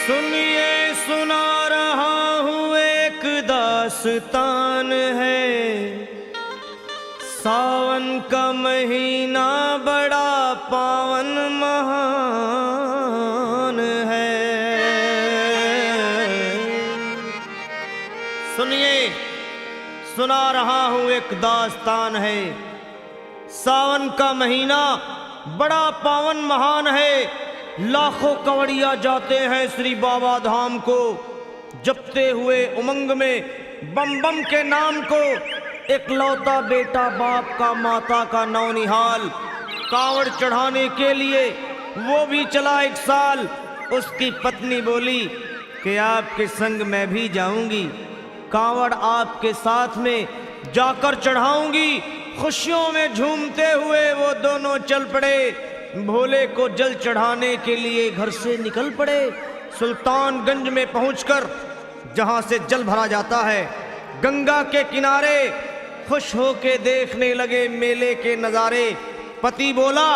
सुनिए सुना रहा हूँ एक दास्तान है। सावन का महीना बड़ा पावन महान है। सुनिए सुना रहा हूँ एक दास्तान है। सावन का महीना बड़ा पावन महान है। लाखों कवड़िया जाते हैं श्री बाबा धाम को, जपते हुए उमंग में बम बम के नाम को। एक लौता बेटा बाप का माता का नौनिहाल कांवड़ चढ़ाने के लिए वो भी चला एक साल। उसकी पत्नी बोली कि आपके संग मैं भी जाऊंगी, कांवड़ आपके साथ में जाकर चढ़ाऊंगी। खुशियों में झूमते हुए वो दोनों चल पड़े। भोले को जल चढ़ाने के लिए घर से निकल पड़े। सुल्तानगंज में पहुंचकर जहां से जल भरा जाता है, गंगा के किनारे खुश होके देखने लगे मेले के नज़ारे। पति बोला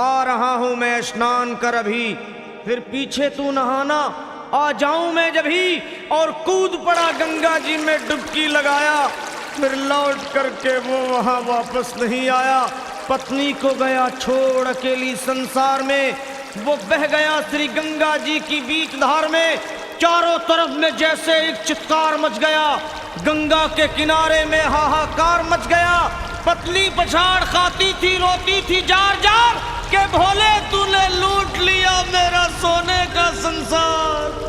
आ रहा हूं मैं स्नान कर अभी, फिर पीछे तू नहाना आ जाऊं मैं जभी। और कूद पड़ा गंगा जी में डुबकी लगाया। फिर लौट करके वो वहां वापस नहीं आया। पत्नी को गया छोड़ अकेली संसार में। वो बह गया श्री गंगा जी की बीच धार में। चारों तरफ में जैसे एक चित्कार मच गया। गंगा के किनारे में हाहाकार मच गया। पत्नी पछाड़ खाती थी, रोती थी जार जार के भोले तूने लूट लिया मेरा सोने का संसार।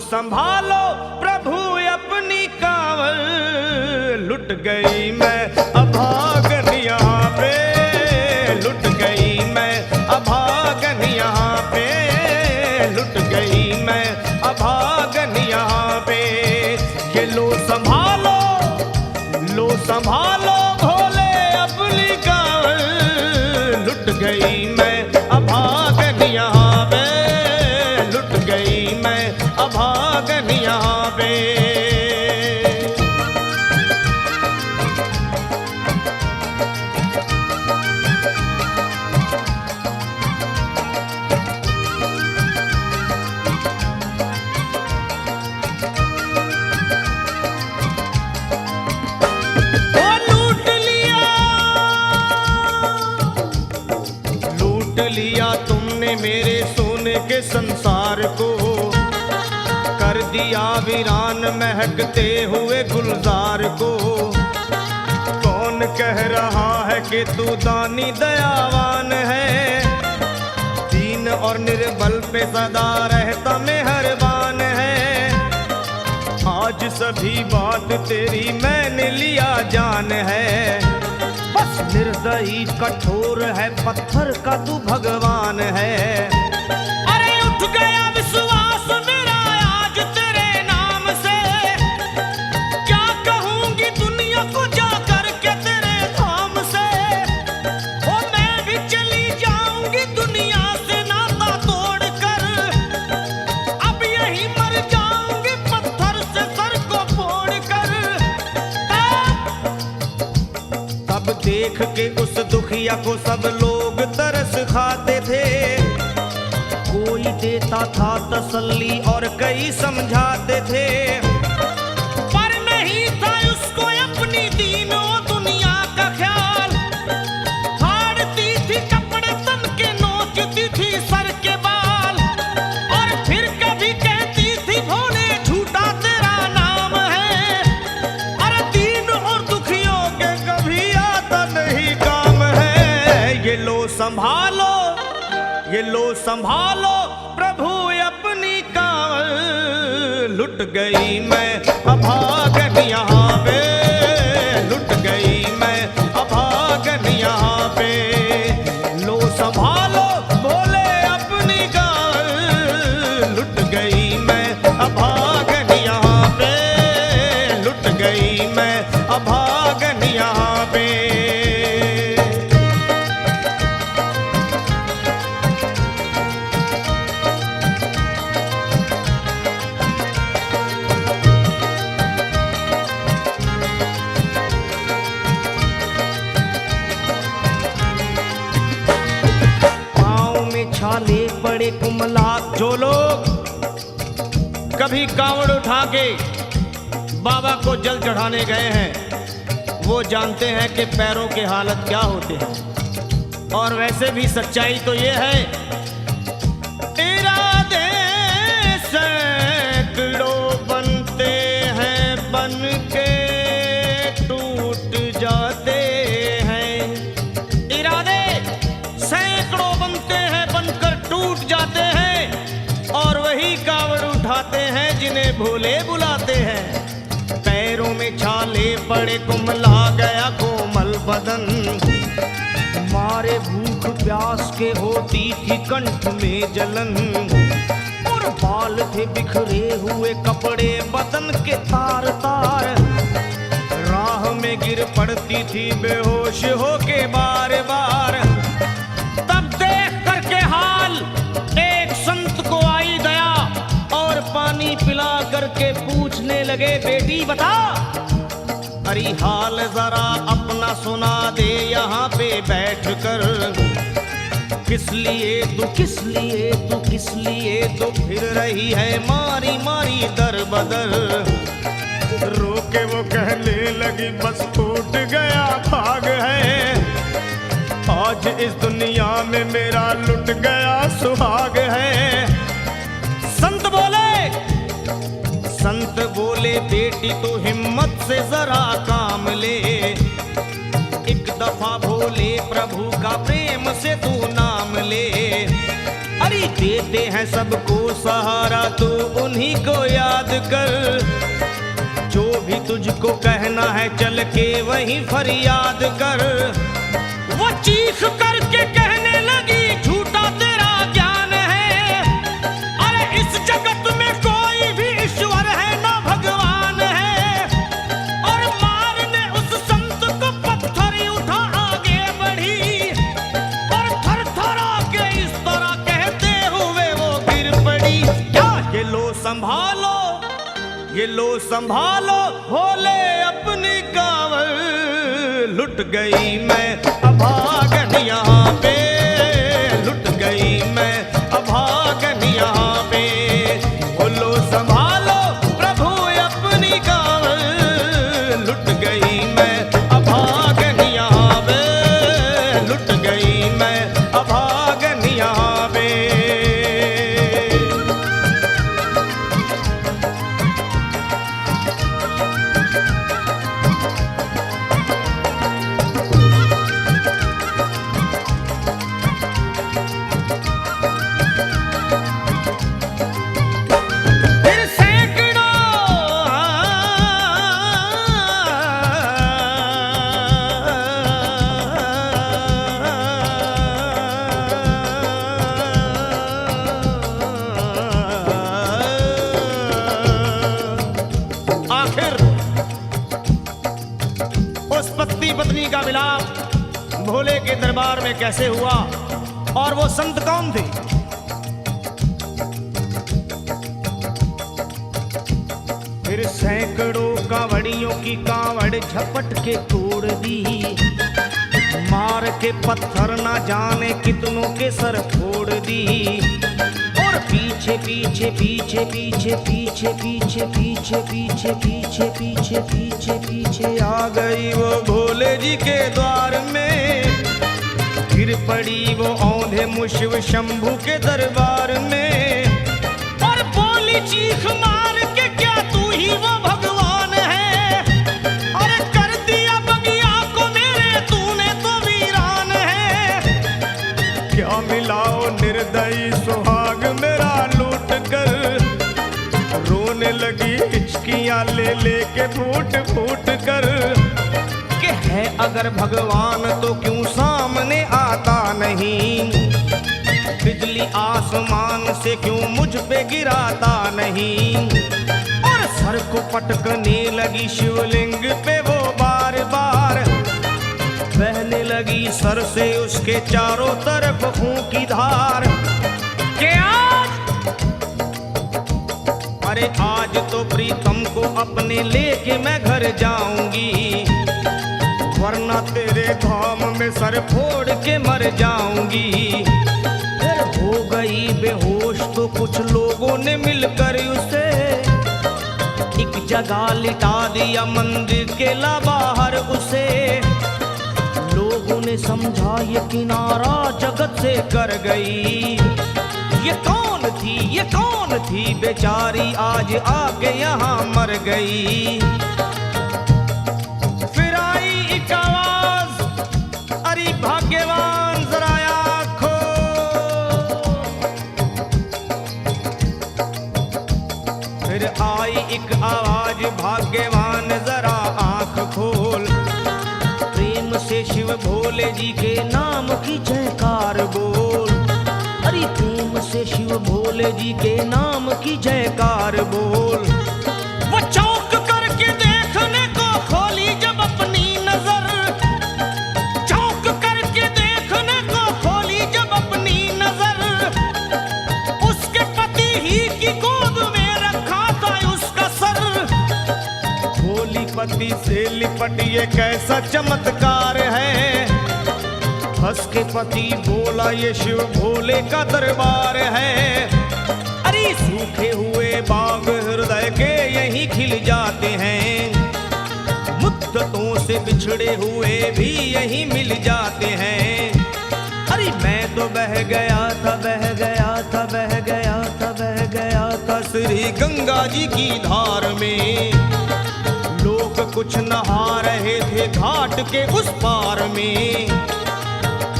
संभालो प्रभु अपनी कांवड़, लुट गई मैं अभागन यहाँ पे। लुट गई मैं अभागन यहाँ पे। लुट गई मैं अभागन यहाँ पे। ये लो संभालो भोले अपनी कांवड़, लुट गई मैं अभागन यहाँ पे। लुट गई मैं अभागन यहाँ पे। लूट लिया तुमने मेरे सोने के संसार को, कर दिया वीरान महकते हुए गुलजार को। कौन कह रहा है कि तू दानी दयावान है, दीन और निर्बल पे सदा रहता मेहरबान है। आज सभी बात तेरी मैंने लिया जान है, बस निर्दयी कठोर है पत्थर का तू भगवान है। अरे उठ गया विश्वास मेरा आज तेरे नाम से, क्या कहूंगी दुनिया को जाकर के तेरे धाम से। ओ मैं भी चली जाऊंगी दुनिया से नाता तोड़कर, अब यही मर जाऊंगी पत्थर से सर को फोड़कर। तब देख के उस दुखिया को सब लोग तरस खाते थे। कोई देता था तसल्ली और कई समझाते थे, पर नहीं था उसको अपनी दीनों दुनिया का ख्याल। फाड़ती थी कपड़े तन के, नोचती थी सर के बाल, और फिर कभी कहती थी भोले झूठा तेरा नाम है। अरे दीन और दुखियों के कभी आता नहीं काम है। ये लो संभालो प्रभु अपनी कांवड़, लुट गई मैं अभागन यहाँ पे। लुट गई मैं अभागन यहाँ छाले पड़े कुमला। जो लोग कभी कांवड़ उठा के बाबा को जल चढ़ाने गए हैं वो जानते हैं कि पैरों के हालत क्या होते हैं। और वैसे भी सच्चाई तो ये है, इरादे सैकड़ों बनते हैं बन के टूट जाते हैं। इरादे सैकड़ों बनते हैं बनकर टूट जाते हैं। और वही कावड़ उठाते हैं जिन्हें भोले बुलाते हैं। पैरों में छाले पड़े कुमला गया कोमल बदन। मारे भूख प्यास के होती थी कंठ में जलन। और बाल थे बिखरे हुए कपड़े बदन के तार तार। राह में गिर पड़ती थी बेहोश होके बार बार। तब देख करके हाल एक संत को आई दया और पानी पिला करके पूछने लगे, बेटी बता अरे हाल जरा अपना सुना दे यहाँ पे बैठ कर। किस लिए तू किस लिए तू किस लिए तो फिर रही है मारी मारी दर बदर। रोके वो कहने लगी बस टूट गया भाग है। आज इस दुनिया में मेरा लुट गया सुहाग है। संत बोले बेटी तो हिम्मत से जरा काम ले। एक दफा भोले प्रभु का प्रेम से तू नाम ले। अरे देते हैं सबको सहारा तू उन्हीं को याद कर। जो भी तुझको कहना है चल के वहीं फरियाद कर। वो चीख करके कहने लगी झूठा तेरा ज्ञान है। अरे इस जगत में कोई भी ईश्वर है ना भगवान है। और मारने उस संत को पत्थर उठा आगे बढ़ी। और थर थर के इस तरह कहते हुए वो गिर पड़ी। क्या ये लो संभालो ये लो संभालो भोले अपनी कांवड़। लुट गई मैं अभागन यहाँ पे। लुट गई मैं अभागन यहाँ पे। बोलो संभालो प्रभु अपनी कांवड़। लुट गई मैं अभागन यहाँ पे। लुट गई मैं अभागन यहाँ पे। पत्नी का मिलाप भोले के दरबार में कैसे हुआ और वो संत कौन थे? फिर सैकड़ों कांवड़ियों की कांवड़ झपट के तोड़ दी। मार के पत्थर ना जाने कितनों के सर फोड़ दी। और पीछे पीछे पीछे पीछे पीछे पीछे पीछे पीछे पीछे पीछे पीछे पीछे आ गई वो भोले जी के द्वार में। गिर पड़ी वो औंधे मुशिव शंभू के दरबार में। और बोली चीख मार के क्या तू ही वो भगवान है? अरे कर दिया बगिया को मेरे तूने तो वीरान है। क्या मिलाओ निर्दयी सुहाग मेरा लूट कर। रोने लगी हिचकियां ले लेके फूट फूट कर। कि है अगर भगवान तो क्यों सामने आता नहीं? बिजली आसमान से क्यों मुझ पे गिराता नहीं? और सर को पटकने लगी शिवलिंग पे वो बार बार। बहने लगी सर से उसके चारों तरफ खून की धार। के अरे आज तो प्रीतम को अपने लेके मैं घर जाऊंगी। वरना तेरे धाम में सर फोड़ के मर जाऊंगी। फिर हो जगह लिटा दिया मंदिर के ला बाहर उसे। लोगों ने समझा ये किनारा जगत से कर गई। ये कौन थी बेचारी आज आके यहाँ मर गई। फिर आई एक आवाज, अरे भाग्यवान जरा आँखो। फिर आई एक आवाज, भाग्यवान जरा आँख खोल। प्रेम से शिव भोले जी के नाम की जयकार बोल। अरे प्रेम से शिव भोले जी के नाम की जयकार बोल। वो चौंक करके देखने को खोली जब अपनी नजर। चौंक करके देखने को खोली जब अपनी नजर। उसके पति ही की गोद में रखा था उसका सर। भोली पति से लिपट ये कैसा चमत्कार है। हंस के पति बोला ये शिव भोले का दरबार है। अरे सूखे हुए बाग हृदय के यहीं खिल जाते हैं। मुद्दतों से बिछड़े हुए भी यहीं मिल जाते हैं। अरे मैं तो बह गया था श्री गंगा जी की धार में। लोग कुछ नहा रहे थे घाट के उस पार में।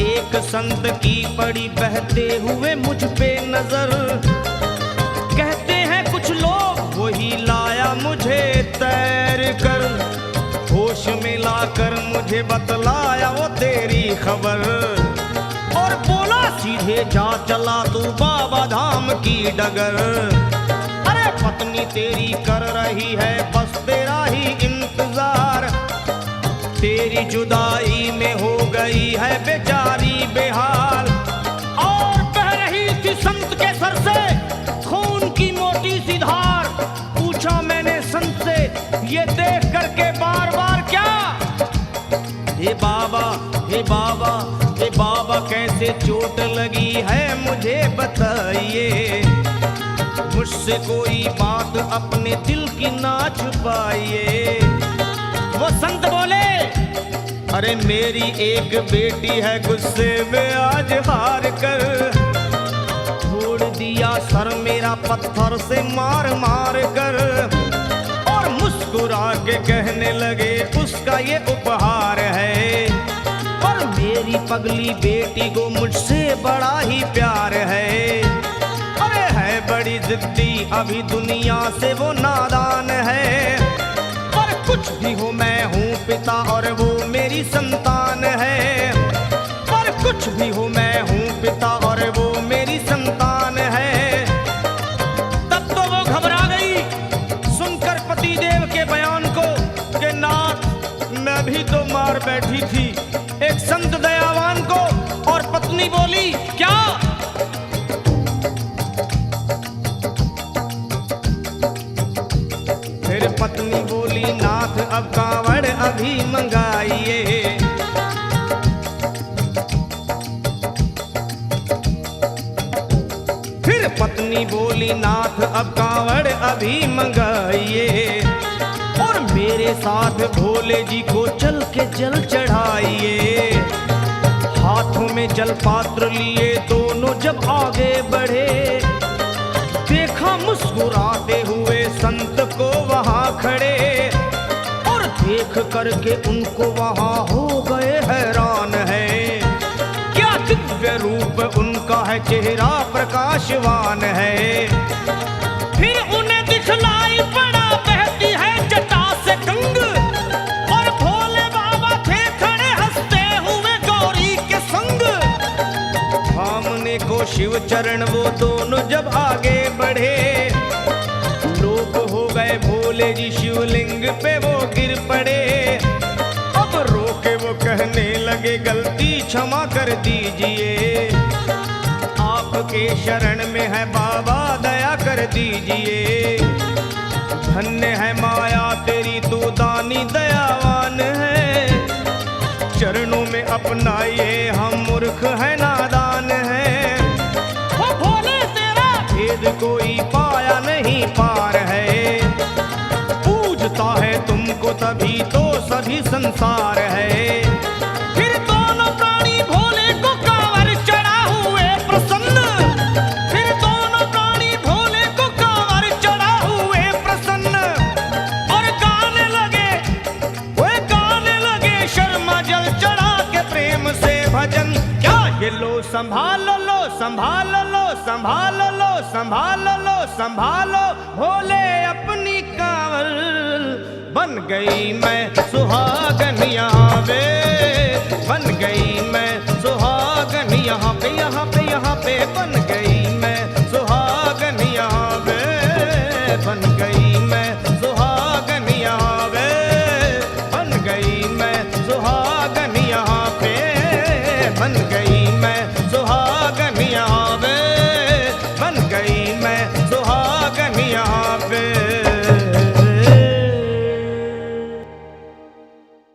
एक संत की पड़ी बहते हुए मुझ पे नजर। कहते हैं कुछ लोग वही लाया मुझे तैर कर। होश में लाकर मुझे बतलाया वो तेरी खबर। और बोला सीधे जा चला तू बाबा धाम की डगर। अरे पत्नी तेरी कर रही है बस तेरा ही इंतजार। तेरी जुदाई में हो गई है बेचारी बेहाल। और बह रही थी संत के सर से खून की मोटी सी धार। पूछा मैंने संत से ये देख करके बार बार क्या। हे बाबा हे बाबा हे बाबा कैसे चोट लगी है मुझे बताइए। मुझसे कोई बात अपने दिल की ना छुपाइए। वो संत बोले अरे मेरी एक बेटी है गुस्से में आज हार कर। छोड़ दिया सर मेरा पत्थर से मार मार कर। और मुस्कुरा के कहने लगे उसका ये उपहार है। और मेरी पगली बेटी को मुझसे बड़ा ही प्यार है। अरे है बड़ी जिद्दी अभी दुनिया से वो नादान है। पर कुछ भी हो मैं हूँ पिता और वो मेरी संतान है। पर कुछ भी हो मैं हूँ पिता और वो मेरी संतान है। तब तो वो घबरा गई सुनकर पतिदेव के बयान को कि नाथ मैं भी तो मार बैठी थी एक संत दयावान को। और पत्नी बोली क्या। फिर पत्नी बोली नाथ अब कांवड़ अभी मंगाइए। फिर पत्नी बोली नाथ अब कांवड़ अभी मंगाइए। और मेरे साथ भोले जी को चल के जल चढ़ाइए। हाथों में जल पात्र लिए दोनों जब आगे बढ़े। देखा मुस्कुराते हुए संत को वहां खड़े। और देख करके उनको वहां हो गए हैरान है। क्या दिव्य रूप उनका है चेहरा प्रकाशवान है। फिर उन्हें दिखलाई पड़ा बहती है जटा से गंग। और भोले बाबा थे खड़े हंसते हुए गौरी के संग। सामने को शिव चरण वो दोनों जब आगे बढ़े। लोग हो गए भोले जी शिवलिंग पे वो गिर पड़े। अब रोके वो कहने लगे गलती क्षमा कर दीजिए। आपके शरण में है बाबा दया कर दीजिए। धन्य है माया तेरी तू दानी दयावान है। चरणों में अपनाइए हम मूर्ख है नादान है। वो भोले तेरा भेद कोई पाया नहीं पार है। हो तभी तो सभी संसार है। फिर दोनों प्राणी भोले को कांवर चढ़ा हुए प्रसन्न, फिर दोनों प्राणी भोले को कांवर चढ़ा हुए प्रसन्न, और गाने लगे, वे गाने लगे शर्मा जल चढ़ा के प्रेम से भजन। क्या ये लो संभाल लो संभाल लो संभाल लो संभाल लो संभालो भोले अपनी कांवर, बन गई मैं सुहागन यहाँ पे, बन गई मैं सुहागन यहाँ पे, यहाँ पे यहाँ पे बन गई मैं सुहागन यहाँ पे, बन गई मैं सुहागन यहाँ पे, बन गई मैं सुहागन यहाँ पे, बन गई